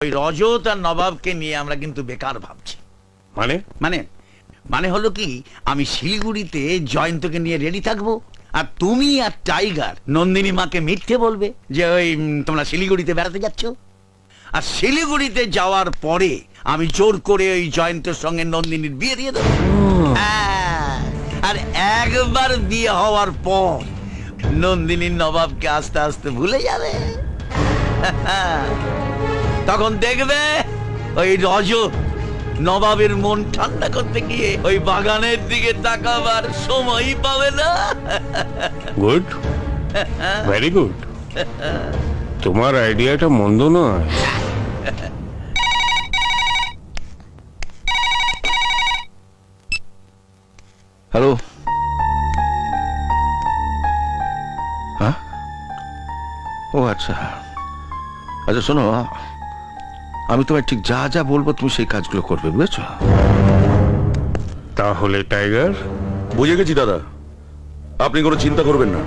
ওই রজত আর নবাবকে নিয়ে আমরা কিন্তু বেকার ভাবছি। মানে মানে মানে হলো কি, আমি শিলিগুড়িতে জয়ন্তকে নিয়ে রেডি থাকবো, আর তুমি আর টাইগার নন্দিনী মাকে মিথ্যে বলবে যে ওই তোমরা শিলিগুড়িতে বেড়াতে যাচ্ছ। আর শিলিগুড়িতে যাওয়ার পরে আমি জোর করে ওই জয়ন্তের সঙ্গে নন্দিনীর বিয়ে দিয়ে দেবো। হ্যাঁ, আর একবার বিয়ে হওয়ার পর নন্দিনীর নবাবকে আস্তে আস্তে ভুলে যাবে। তখন দেখবে ওই রজত নবাবের মন ঠান্ডা করতে গিয়ে ওই বাগানের দিকে তাকাবার সময় পাবে না। Good, very good. তোমার আইডিয়াটা মন্দ নয়। হ্যালো, হ্যাঁ, ও আচ্ছা আচ্ছা, শোনো, আমি তোমায় ঠিক যা যা বলবো তুমি সেই কাজগুলো করবে, বুঝেছ? তাহলে টাইগার, বুঝে গেছি দাদা, আপনি কোনো চিন্তা করবেন না।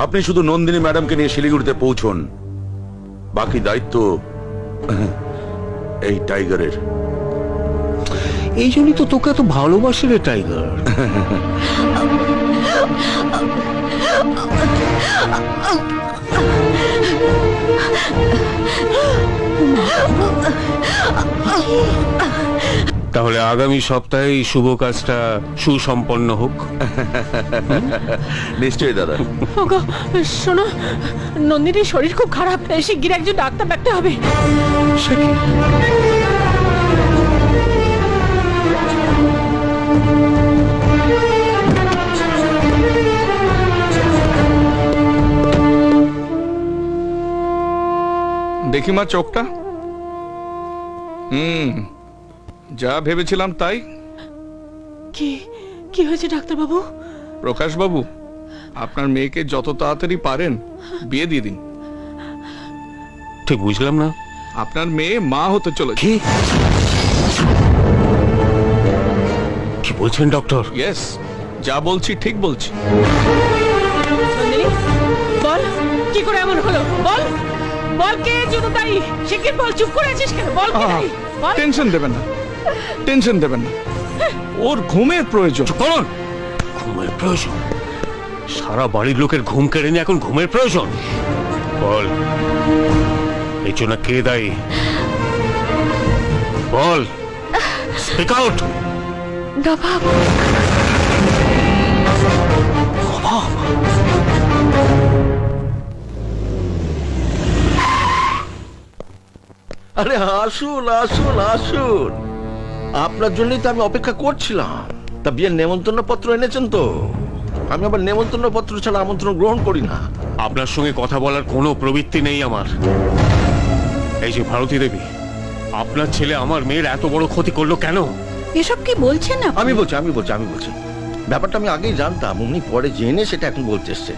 আপনি শুধু নন্দিনী ম্যাডামকে নিয়ে শিলিগুড়িতে পৌঁছন, বাকি দায়িত্ব এই টাইগারের। এই জন্যই তো তোকে এত ভালোবাসি রে টাইগার। তাহলে আগামী সপ্তাহে এই শুভ কাজটা সুসম্পন্ন হোক। নিশ্চয়ই দাদা। ওগো, শোনো, নন্দিনীর শরীর খুব খারাপ, শিগগির একজন ডাক্তার ডাকতে হবে। সে কি? দেখি মা চোখটা। যা ভেবেছিলাম তাই। কি কি হয়েছে ডাক্তার বাবু? প্রকাশ বাবু, আপনার মেয়েকে যত তাড়াতাড়ি পারেন বিয়ে দিয়ে দিন। ঠিক বুঝলাম না। আপনার মেয়ে মা হতে চলেছে। কি কি বলছেন ডক্টর? ইয়েস, যা বলছি ঠিক বলছি। নন্দিনী, বল কি করে এমন হলো? বল বল, কে জন্য দায়ী? শিগগির বল, চুপ করে আছিস কেন? বল কে দায়ী? বল। টেনশন দেবেন না, টেনশন দেবেন না, ওর ঘুমের প্রয়োজন। করুন, ঘুমের প্রয়োজন? সারা বাড়ির লোকের ঘুম কেড়ে নিয়ে এখন ঘুমের প্রয়োজন? বল, এই জন্য কে দায়ী? বল, স্পিক আউট। নবাব। আরে আসুন আসুন আসুন, আপনার জন্যই তো আমি অপেক্ষা করছিলাম। তা বিয়ের নেমন্তন্ন পত্র এনেছেন তো? আমি আবার নেমন্তন্ন পত্র ছাড়া আমন্ত্রণ গ্রহণ করি না। আপনার সঙ্গে কথা বলার কোনো প্রবৃত্তি নেই আমার। এই যে ভারতী দেবী, আপনার ছেলে আমার মেয়ের এত বড় ক্ষতি করলো কেন? এসব কি বলছেন আপনি? আমি বলছি ব্যাপারটা আমি আগেই জানতাম, উনি পরে জেনে সেটা এখন বলতে এসছেন।